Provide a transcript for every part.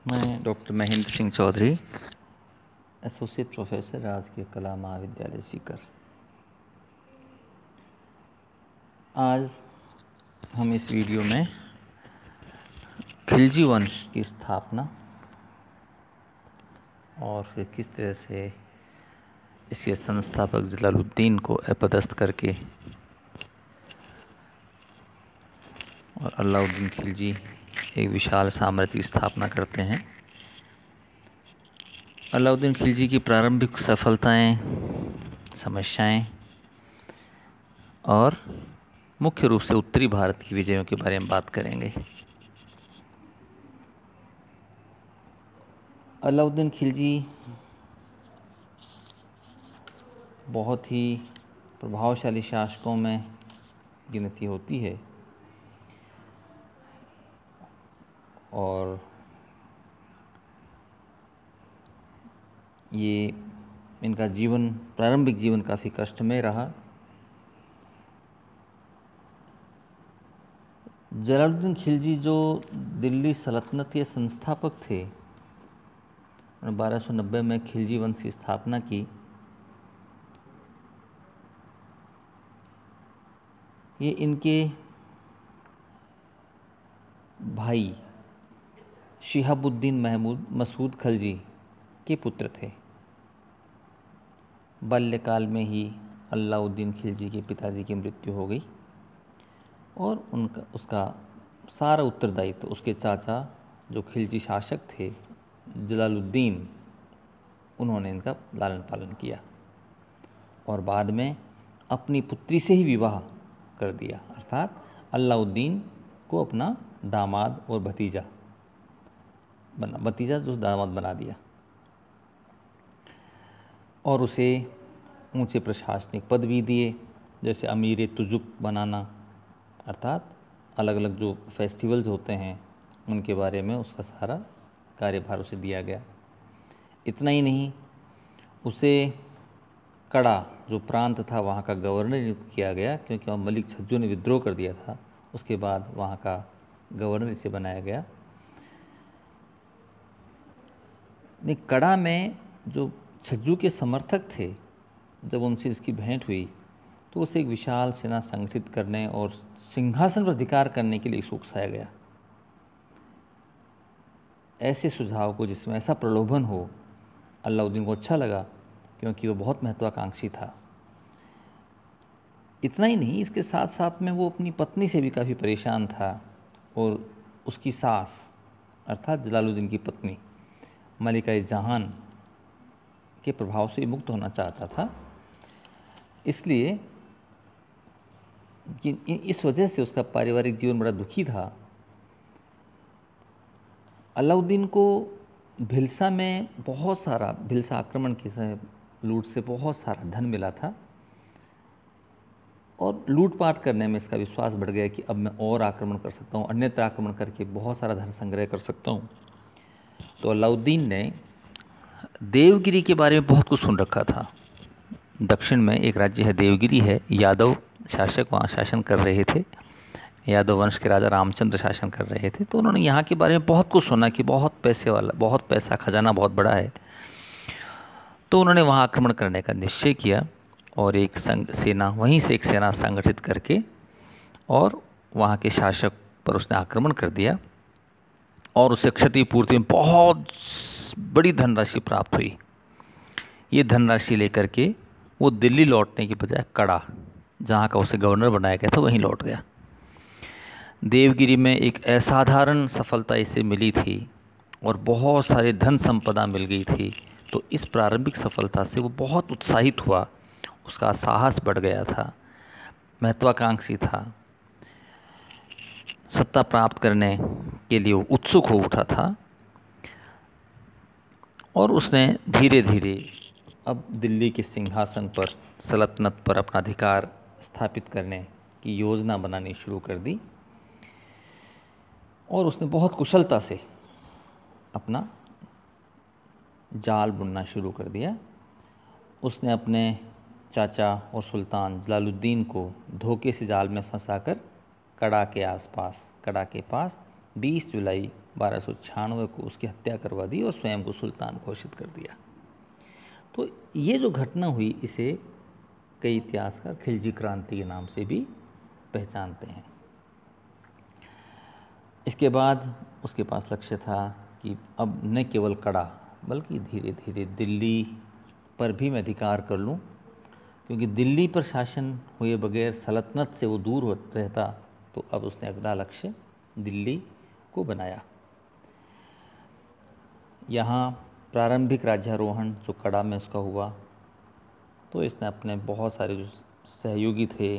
मैं doctor Mahendra Singh Chaudhary, associate professor, राजकीय कला महाविद्यालय सीकर। आज हम इस वीडियो में खिलजी वंश की स्थापना और फिर किस तरह से इसके संस्थापक जलालुद्दीन को अपदस्थ करके और अलाउद्दीन खिलजी एक विशाल साम्राज्य की स्थापना करते हैं। अलाउद्दीन खिलजी की प्रारंभिक सफलताएं, समस्याएं और मुख्य रूप से उत्तरी भारत की विजयों के बारे में बात करेंगे। अलाउद्दीन खिलजी बहुत ही प्रभावशाली शासकों में गिनती होती है और ये इनका प्रारंभिक जीवन काफ़ी कष्टमय रहा। जलालुद्दीन खिलजी जो दिल्ली सल्तनत के संस्थापक थे, 1290 में खिलजी वंश की स्थापना की। ये इनके भाई शिहाबुद्दीन महमूद मसूद खिलजी के पुत्र थे। बाल्यकाल में ही अलाउद्दीन खिलजी के पिताजी की मृत्यु हो गई और उसका सारा उत्तरदायित्व उसके चाचा जो खिलजी शासक थे जलालुद्दीन, उन्होंने इनका लालन पालन किया और बाद में अपनी पुत्री से ही विवाह कर दिया, अर्थात अलाउद्दीन को अपना दामाद और भतीजा जो दामाद बना दिया और उसे ऊंचे प्रशासनिक पद भी दिए, जैसे अमीर तुजुक बनाना, अर्थात अलग अलग जो फेस्टिवल्स होते हैं उनके बारे में उसका सारा कार्यभार उसे दिया गया। इतना ही नहीं, उसे कड़ा जो प्रांत था वहाँ का गवर्नर नियुक्त किया गया, क्योंकि वहाँ मलिक छज्जू ने विद्रोह कर दिया था। उसके बाद वहाँ का गवर्नर इसे बनाया गया। कड़ा में जो छज्जू के समर्थक थे, जब उनसे इसकी भेंट हुई तो उसे एक विशाल सेना संगठित करने और सिंहासन पर अधिकार करने के लिए उकसाया गया। ऐसे सुझाव को, जिसमें ऐसा प्रलोभन हो, अलाउद्दीन को अच्छा लगा, क्योंकि वो बहुत महत्वाकांक्षी था। इतना ही नहीं, इसके साथ साथ में वो अपनी पत्नी से भी काफ़ी परेशान था और उसकी सास अर्थात जलालुद्दीन की पत्नी मलिका जहान के प्रभाव से मुक्त होना चाहता था। इसलिए इस वजह से उसका पारिवारिक जीवन बड़ा दुखी था। अलाउद्दीन को भिलसा में भिलसा आक्रमण के समय लूट से बहुत सारा धन मिला था और लूटपाट करने में इसका विश्वास बढ़ गया कि अब मैं और आक्रमण कर सकता हूँ, अन्यत्र आक्रमण करके बहुत सारा धन संग्रह कर सकता हूँ। तो अलाउद्दीन ने देवगिरी के बारे में बहुत कुछ सुन रखा था। दक्षिण में एक राज्य है देवगिरी है, यादव शासक वहाँ शासन कर रहे थे, यादव वंश के राजा रामचंद्र शासन कर रहे थे। तो उन्होंने यहाँ के बारे में बहुत कुछ सुना कि बहुत पैसा, खजाना बहुत बड़ा है। तो उन्होंने वहाँ आक्रमण करने का निश्चय किया और एक सेना संगठित करके और वहाँ के शासक पर उसने आक्रमण कर दिया और उसे क्षतिपूर्ति में बहुत बड़ी धनराशि प्राप्त हुई। ये धनराशि लेकर के वो दिल्ली लौटने की बजाय कड़ा, जहाँ का उसे गवर्नर बनाया गया था, वहीं लौट गया। देवगिरी में एक असाधारण सफलता इसे मिली थी और बहुत सारे धन संपदा मिल गई थी। तो इस प्रारंभिक सफलता से वो बहुत उत्साहित हुआ, उसका साहस बढ़ गया था, महत्वाकांक्षी था, सत्ता प्राप्त करने के लिए वो उत्सुक हो उठा था और उसने धीरे धीरे अब दिल्ली के सिंहासन पर, सल्तनत पर अपना अधिकार स्थापित करने की योजना बनानी शुरू कर दी और उसने बहुत कुशलता से अपना जाल बुनना शुरू कर दिया। उसने अपने चाचा और सुल्तान जलालुद्दीन को धोखे से जाल में फंसाकर कड़ा के पास 20 जुलाई 1296 को उसकी हत्या करवा दी और स्वयं को सुल्तान घोषित कर दिया। तो ये जो घटना हुई इसे कई इतिहासकार खिलजी क्रांति के नाम से भी पहचानते हैं। इसके बाद उसके पास लक्ष्य था कि अब न केवल कड़ा बल्कि धीरे धीरे दिल्ली पर भी मैं अधिकार कर लूं, क्योंकि दिल्ली पर शासन हुए बगैर सल्तनत से वो दूर रहता। तो अब उसने अगला लक्ष्य दिल्ली को बनाया। यहाँ प्रारंभिक राज्यारोहण जो कड़ा में उसका हुआ, तो इसने अपने बहुत सारे जो सहयोगी थे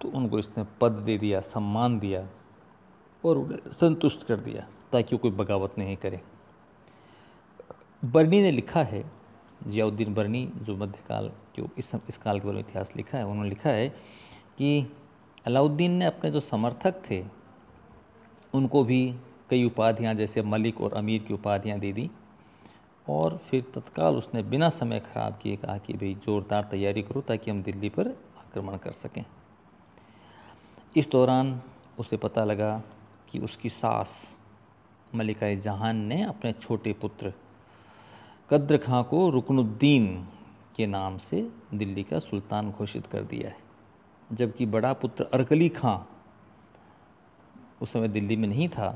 तो उनको इसने पद दे दिया, सम्मान दिया और उन्हें संतुष्ट कर दिया ताकि वो कोई बगावत नहीं करे। बर्नी ने लिखा है, जियाउद्दीन बर्नी जो मध्यकाल जो इस काल के बारे में इतिहास लिखा है, उन्होंने लिखा है कि अलाउद्दीन ने अपने जो समर्थक थे उनको भी कई उपाधियां जैसे मलिक और अमीर की उपाधियां दे दी और फिर तत्काल उसने बिना समय खराब किए कहा कि भाई जोरदार तैयारी करो ताकि हम दिल्ली पर आक्रमण कर सकें। इस दौरान उसे पता लगा कि उसकी सास मलिका जहान ने अपने छोटे पुत्र कद्र खां को रुकनुद्दीन के नाम से दिल्ली का सुल्तान घोषित कर दिया है, जबकि बड़ा पुत्र अरकली खां उस समय दिल्ली में नहीं था,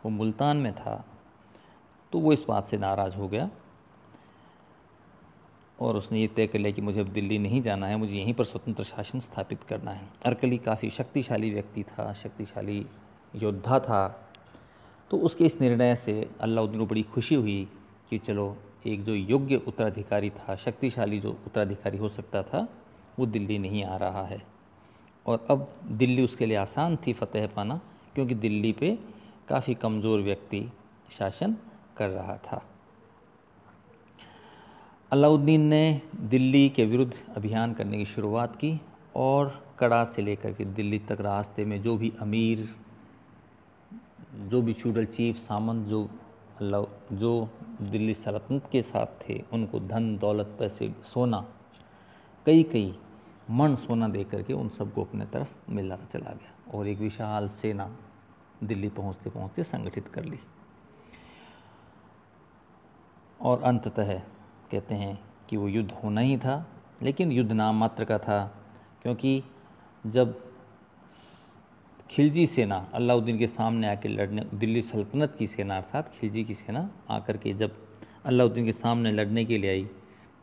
वो मुल्तान में था। तो वो इस बात से नाराज़ हो गया और उसने ये तय कर लिया कि मुझे अब दिल्ली नहीं जाना है, मुझे यहीं पर स्वतंत्र शासन स्थापित करना है। अरकली काफ़ी शक्तिशाली व्यक्ति था, शक्तिशाली योद्धा था। तो उसके इस निर्णय से अलाउद्दीन को बड़ी खुशी हुई कि चलो एक जो योग्य उत्तराधिकारी था, शक्तिशाली जो उत्तराधिकारी हो सकता था, वो दिल्ली नहीं आ रहा है। और अब दिल्ली उसके लिए आसान थी फतेह पाना, क्योंकि दिल्ली पे काफ़ी कमज़ोर व्यक्ति शासन कर रहा था। अलाउद्दीन ने दिल्ली के विरुद्ध अभियान करने की शुरुआत की और कड़ा से लेकर के दिल्ली तक रास्ते में जो भी अमीर, जो भी फ्यूडल चीफ, सामंत जो दिल्ली सल्तनत के साथ थे, उनको धन दौलत, पैसे, सोना, कई मन सोना दे करके उन सबको अपने तरफ मिलाता चला गया और एक विशाल सेना दिल्ली पहुंचते पहुंचते संगठित कर ली। और अंततः कहते हैं कि वो युद्ध होना ही था, लेकिन युद्ध नाम मात्र का था, क्योंकि जब खिलजी सेना अलाउद्दीन के सामने आके लड़ने, दिल्ली सल्तनत की सेना अर्थात खिलजी की सेना आकर के जब अलाउद्दीन के सामने लड़ने के लिए आई,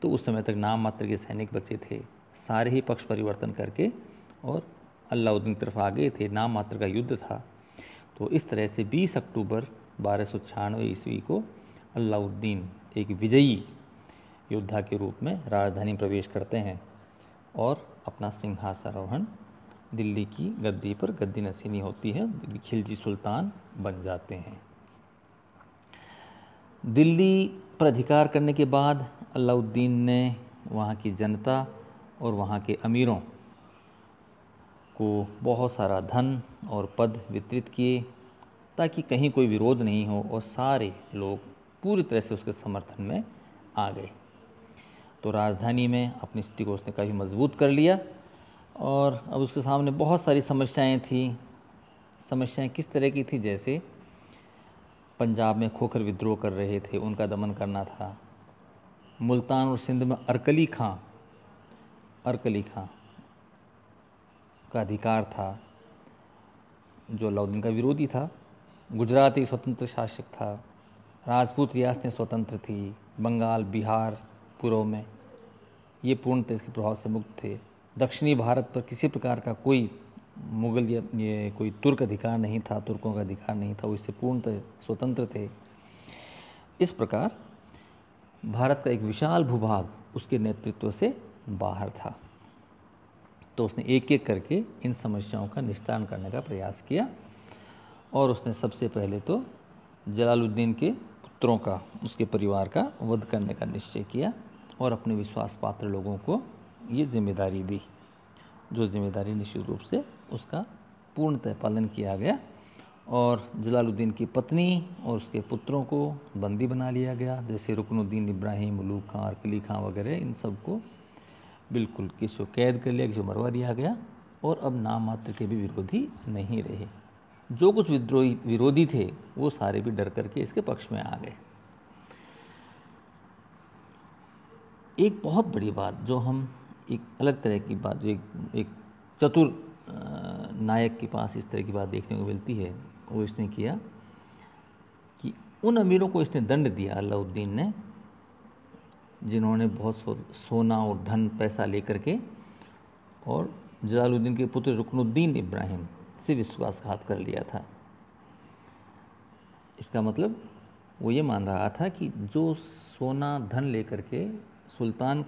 तो उस समय तक नाम मात्र के सैनिक बचे थे। सारे ही पक्ष परिवर्तन करके और अलाउद्दीन की तरफ आ गए थे, नाम मात्र का युद्ध था। तो इस तरह से 20 अक्टूबर 1296 ईस्वी को अलाउद्दीन एक विजयी योद्धा के रूप में राजधानी प्रवेश करते हैं और अपना सिंहासनारोहण दिल्ली की गद्दी पर गद्दी नशीनी होती है, खिलजी सुल्तान बन जाते हैं। दिल्ली पर अधिकार करने के बाद अलाउद्दीन ने वहाँ की जनता और वहाँ के अमीरों को बहुत सारा धन और पद वितरित किए ताकि कहीं कोई विरोध नहीं हो और सारे लोग पूरी तरह से उसके समर्थन में आ गए। तो राजधानी में अपनी स्थिति को उसने काफ़ी मजबूत कर लिया और अब उसके सामने बहुत सारी समस्याएं थी। समस्याएं किस तरह की थी? जैसे पंजाब में खोखर विद्रोह कर रहे थे, उनका दमन करना था। मुल्तान और सिंध में अरकली खां का अधिकार था, जो अलाउद्दीन का विरोधी था। गुजरात एक स्वतंत्र शासक था। राजपूत रियासतें स्वतंत्र थी। बंगाल, बिहार, पूर्व में ये पूर्णतः इसके प्रभाव से मुक्त थे। दक्षिणी भारत पर किसी प्रकार का कोई मुगल या ये कोई तुर्क अधिकार नहीं था, तुर्कों का अधिकार नहीं था, वो इससे पूर्णतः स्वतंत्र थे। इस प्रकार भारत का एक विशाल भूभाग उसके नेतृत्व से बाहर था। तो उसने एक एक करके इन समस्याओं का निस्तारण करने का प्रयास किया और उसने सबसे पहले तो जलालुद्दीन के पुत्रों का, उसके परिवार का वध करने का निश्चय किया और अपने विश्वास पात्र लोगों को ये जिम्मेदारी दी, जो जिम्मेदारी निश्चित रूप से उसका पूर्णतः पालन किया गया और जलालुद्दीन की पत्नी और उसके पुत्रों को बंदी बना लिया गया, जैसे रुकनुद्दीन इब्राहिम, मलूक खां, अरकली खां वगैरह, इन सबको बिल्कुल किसी को कैद कर लिया, किसी को मरवा दिया गया और अब नाम मात्र के भी विरोधी नहीं रहे। जो कुछ विद्रोही विरोधी थे वो सारे भी डर करके इसके पक्ष में आ गए। एक बहुत बड़ी बात जो हम एक अलग तरह की बात, जो एक चतुर नायक के पास इस तरह की बात देखने को मिलती है, वो इसने किया कि उन अमीरों को इसने दंड दिया अलाउद्दीन ने, जिन्होंने बहुत सोना और धन पैसा लेकर के और जलालुद्दीन के पुत्र रुकनुद्दीन इब्राहिम से विश्वासघात कर लिया था। इसका मतलब वो ये मान रहा था कि जो सोना धन लेकर के सुल्तान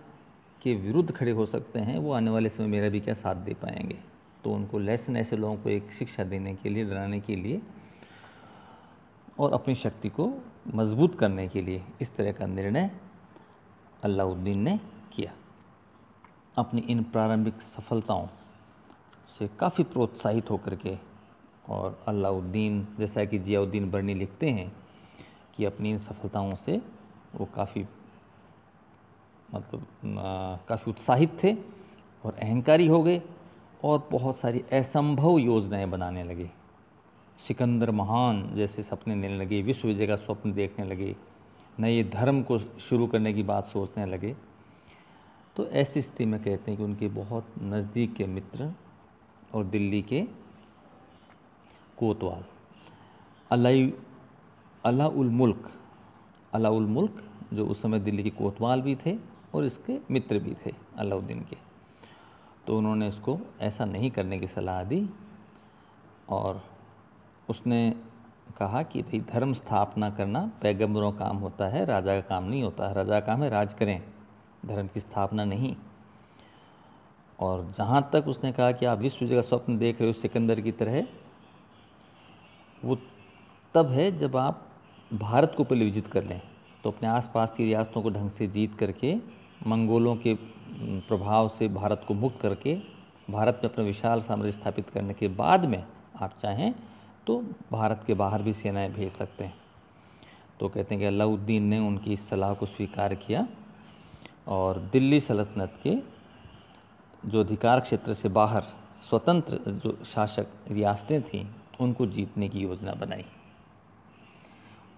के विरुद्ध खड़े हो सकते हैं वो आने वाले समय मेरा भी क्या साथ दे पाएंगे। तो उनको लेसन ऐसे लोगों को एक शिक्षा देने के लिए, डराने के लिए और अपनी शक्ति को मजबूत करने के लिए इस तरह का निर्णय अलाउद्दीन ने किया। अपनी इन प्रारंभिक सफलताओं से काफ़ी प्रोत्साहित होकर के, और अलाउद्दीन, जैसा कि जियाउद्दीन बर्नी लिखते हैं कि अपनी इन सफलताओं से वो काफ़ी काफ़ी उत्साहित थे और अहंकारी हो गए और बहुत सारी असंभव योजनाएं बनाने लगे। सिकंदर महान जैसे सपने लेने लगे, विश्व विजय का स्वप्न देखने लगे, नए धर्म को शुरू करने की बात सोचने लगे। तो ऐसी स्थिति में कहते हैं कि उनके बहुत नज़दीक के मित्र और दिल्ली के कोतवाल अलाउल मुल्क जो उस समय दिल्ली के कोतवाल भी थे और इसके मित्र भी थे अलाउद्दीन के, तो उन्होंने इसको ऐसा नहीं करने की सलाह दी और उसने कहा कि भाई धर्म स्थापना करना पैगंबरों का काम होता है, राजा का काम नहीं होता। राजा का काम है राज करें, धर्म की स्थापना नहीं। और जहाँ तक उसने कहा कि आप विश्व विजय का स्वप्न देख रहे हो सिकंदर की तरह, वो तब है जब आप भारत को पहले विजित कर लें, तो अपने आसपास की रियासतों को ढंग से जीत करके, मंगोलों के प्रभाव से भारत को मुक्त करके, भारत में अपना विशाल साम्राज्य स्थापित करने के बाद में आप चाहें तो भारत के बाहर भी सेनाएं भेज सकते हैं। तो कहते हैं कि अलाउद्दीन ने उनकी इस सलाह को स्वीकार किया और दिल्ली सल्तनत के जो अधिकार क्षेत्र से बाहर स्वतंत्र जो शासक रियासतें थीं उनको जीतने की योजना बनाई।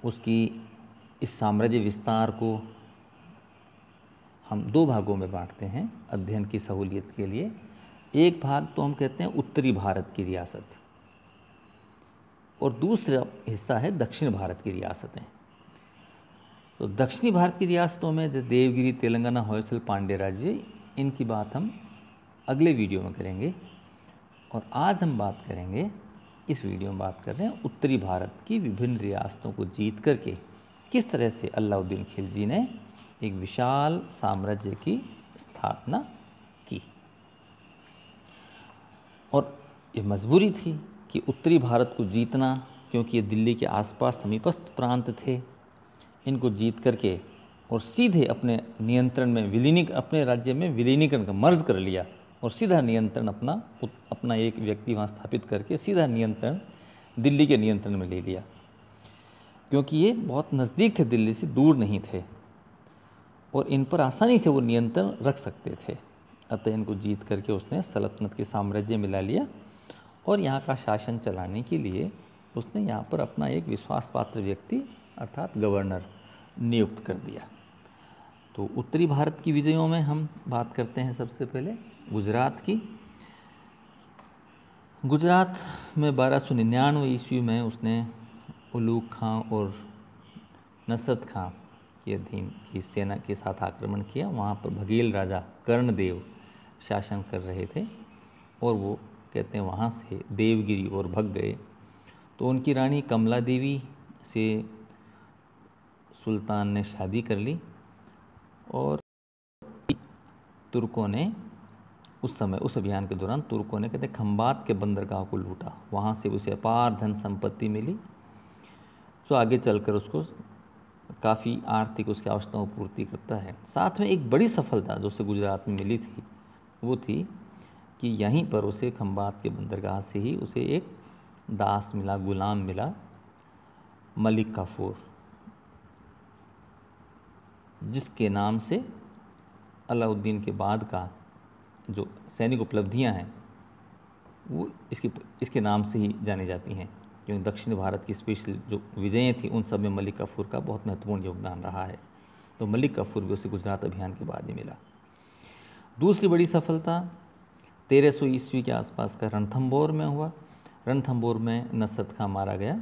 उसकी इस साम्राज्य विस्तार को हम दो भागों में बांटते हैं अध्ययन की सहूलियत के लिए। एक भाग तो हम कहते हैं उत्तरी भारत की रियासत और दूसरा हिस्सा है दक्षिण भारत की रियासतें। तो दक्षिणी भारत की रियासतों में जैसे देवगिरी, तेलंगाना, होयसल, पांड्य राज्य, इनकी बात हम अगले वीडियो में करेंगे। और आज हम बात करेंगे, इस वीडियो में बात कर रहे हैं उत्तरी भारत की विभिन्न रियासतों को जीत करके किस तरह से अलाउद्दीन खिलजी ने एक विशाल साम्राज्य की स्थापना की। और ये मजबूरी थी कि उत्तरी भारत को जीतना, क्योंकि ये दिल्ली के आसपास समीपस्थ प्रांत थे, इनको जीत करके और सीधे अपने नियंत्रण में अपने राज्य में विलीनीकरण का मर्ज कर लिया और सीधा नियंत्रण अपना एक व्यक्ति वहाँ स्थापित करके सीधा नियंत्रण दिल्ली के नियंत्रण में ले लिया, क्योंकि ये बहुत नज़दीक थे, दिल्ली से दूर नहीं थे और इन पर आसानी से वो नियंत्रण रख सकते थे। अतः इनको जीत करके उसने सल्तनत के साम्राज्य मिला लिया और यहाँ का शासन चलाने के लिए उसने यहाँ पर अपना एक विश्वास पात्र व्यक्ति अर्थात गवर्नर नियुक्त कर दिया। तो उत्तरी भारत की विजयों में हम बात करते हैं सबसे पहले गुजरात की। गुजरात में 1299 ईस्वी में उसने उलूग खां और नसरत खां के अधीन की सेना के साथ आक्रमण किया। वहाँ पर बघेल राजा कर्णदेव शासन कर रहे थे और वो कहते हैं वहाँ से देवगिरी और भग गए। तो उनकी रानी कमला देवी से सुल्तान ने शादी कर ली और तुर्कों ने उस अभियान के दौरान तुर्कों ने कहते खंबात के बंदरगाह को लूटा, वहाँ से उसे अपार धन संपत्ति मिली। तो आगे चलकर उसको काफ़ी आर्थिक उसकी आवश्यकताओं को पूर्ति करता है। साथ में एक बड़ी सफलता जो उसे गुजरात में मिली थी वो थी कि यहीं पर उसे खंबात के बंदरगाह से ही उसे एक दास मिला, गुलाम मिला, मलिक काफूर, जिसके नाम से अलाउद्दीन के बाद का जो सैनिक उपलब्धियां हैं वो इसके नाम से ही जानी जाती हैं। क्योंकि दक्षिण भारत की स्पेशल जो विजयें थी उन सब में मलिक काफूर का बहुत महत्वपूर्ण योगदान रहा है। तो मलिक काफूर भी उसे गुजरात अभियान के बाद ही मिला। दूसरी बड़ी सफलता 1300 ईस्वी के आसपास का रणथंभौर में हुआ। रणथंभौर में नसरत खां मारा गया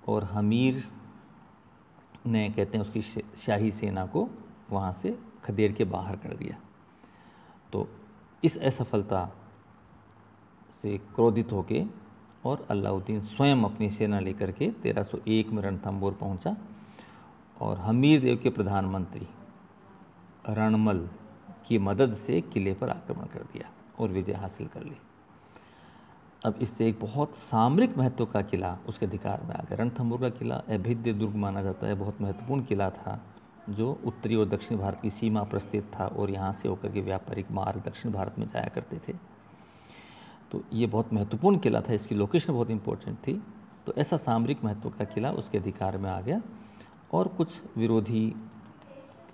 और हमीर ने, कहते हैं, उसकी शाही सेना को वहाँ से खदेड़ के बाहर कर दिया। तो इस असफलता से क्रोधित होके और अलाउद्दीन स्वयं अपनी सेना लेकर के 1301 में रणथंभौर पहुंचा और हमीर देव के प्रधानमंत्री रणमल की मदद से किले पर आक्रमण कर दिया और विजय हासिल कर ली। अब इससे एक बहुत सामरिक महत्व का किला उसके अधिकार में आ गया। रणथंभौर का किला अभेद्य दुर्ग माना जाता है, बहुत महत्वपूर्ण किला था जो उत्तरी और दक्षिण भारत की सीमा पर स्थित था और यहाँ से होकर के व्यापारिक मार्ग दक्षिण भारत में जाया करते थे। तो ये बहुत महत्वपूर्ण किला था, इसकी लोकेशन बहुत इंपॉर्टेंट थी। तो ऐसा सामरिक महत्व का किला उसके अधिकार में आ गया और कुछ विरोधी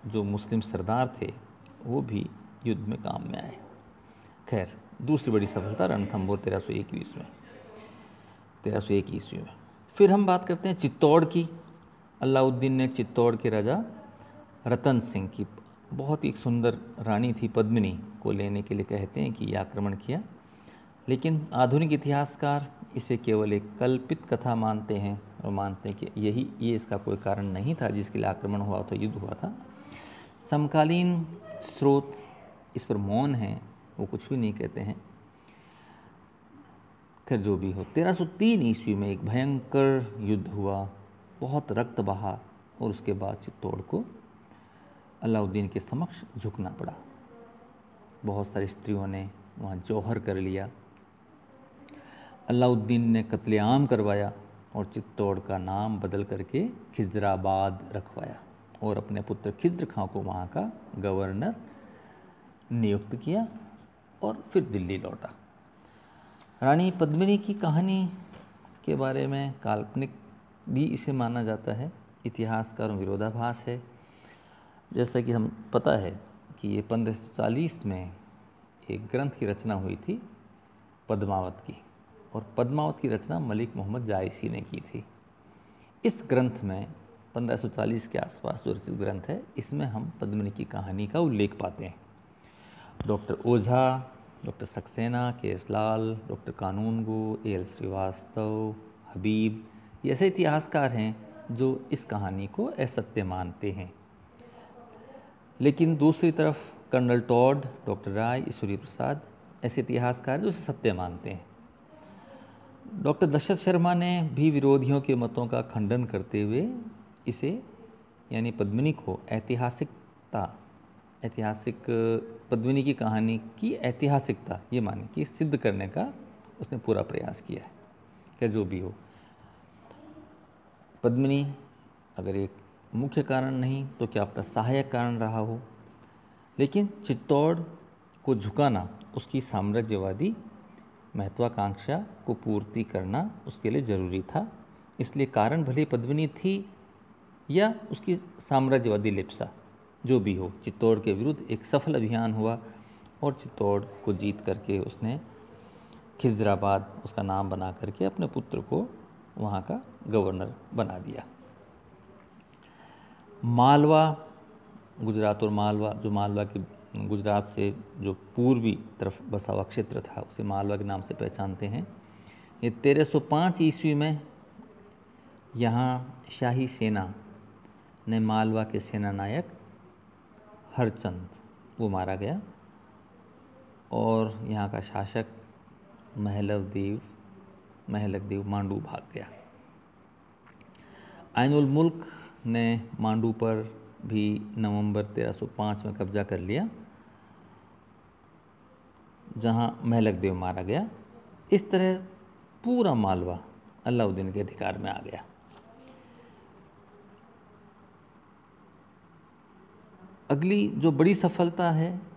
जो मुस्लिम सरदार थे वो भी युद्ध में काम में आए। खैर, दूसरी बड़ी सफलता रणथंभौर 1301 ईस्वी में। फिर हम बात करते हैं चित्तौड़ की। अलाउद्दीन ने चित्तौड़ के राजा रतन सिंह की, बहुत ही सुंदर रानी थी पद्मिनी, को लेने के लिए कहते हैं कि ये आक्रमण किया। लेकिन आधुनिक इतिहासकार इसे केवल एक कल्पित कथा मानते हैं और मानते हैं कि ये इसका कोई कारण नहीं था जिसके लिए आक्रमण हुआ था, युद्ध हुआ था। समकालीन स्रोत इस पर मौन हैं, वो कुछ भी नहीं कहते हैं। खैर, जो भी हो, 1303 ईस्वी में एक भयंकर युद्ध हुआ, बहुत रक्त बहा और उसके बाद चित्तौड़ को अलाउद्दीन के समक्ष झुकना पड़ा। बहुत सारी स्त्रियों ने वहाँ जौहर कर लिया। अलाउद्दीन ने कत्लेआम करवाया और चित्तौड़ का नाम बदल करके खिजराबाद रखवाया और अपने पुत्र खिज्र खां को वहाँ का गवर्नर नियुक्त किया और फिर दिल्ली लौटा। रानी पद्मिनी की कहानी के बारे में काल्पनिक भी इसे माना जाता है, इतिहासकारों में विरोधाभास है। जैसा कि हम पता है कि ये 1540 में एक ग्रंथ की रचना हुई थी पद्मावत की, और पद्मावत की रचना मलिक मोहम्मद जायसी ने की थी। इस ग्रंथ में 1540 के आसपास जो रचित ग्रंथ है, इसमें हम पद्मिनी की कहानी का उल्लेख पाते हैं। डॉक्टर ओझा, डॉक्टर सक्सेना, के.एस. लाल, डॉक्टर कानूनगो, ए.एल. श्रीवास्तव, हबीब, ये ऐसे इतिहासकार हैं जो इस कहानी को असत्य मानते हैं। लेकिन दूसरी तरफ कर्नल टॉड, डॉक्टर राय, ईश्वरी प्रसाद ऐसे इतिहासकार जो इसे सत्य मानते हैं। डॉक्टर दशरथ शर्मा ने भी विरोधियों के मतों का खंडन करते हुए इसे, यानी पद्मिनी को ऐतिहासिक पद्मिनी की कहानी की ऐतिहासिकता ये माने कि सिद्ध करने का उसने पूरा प्रयास किया है। क्या जो भी हो, पद्मिनी अगर एक मुख्य कारण नहीं तो क्या आपका सहायक कारण रहा हो, लेकिन चित्तौड़ को झुकाना उसकी साम्राज्यवादी महत्वाकांक्षा को पूर्ति करना उसके लिए जरूरी था। इसलिए कारण भले पद्मिनी थी या उसकी साम्राज्यवादी लिप्सा, जो भी हो, चित्तौड़ के विरुद्ध एक सफल अभियान हुआ और चित्तौड़ को जीत करके उसने खिजराबाद उसका नाम बना करके अपने पुत्र को वहाँ का गवर्नर बना दिया। मालवा, गुजरात और मालवा, जो मालवा के गुजरात से जो पूर्वी तरफ बसा हुआ क्षेत्र था उसे मालवा के नाम से पहचानते हैं। ये 1305 ईस्वी में यहाँ शाही सेना ने मालवा के सेनानायक हरचंद वो मारा गया और यहाँ का शासक महलक देव मांडू भाग गया। आइनुल मुल्क ने मांडू पर भी नवंबर 1305 में कब्जा कर लिया, जहां महलक देव मारा गया। इस तरह पूरा मालवा अलाउद्दीन के अधिकार में आ गया। अगली जो बड़ी सफलता है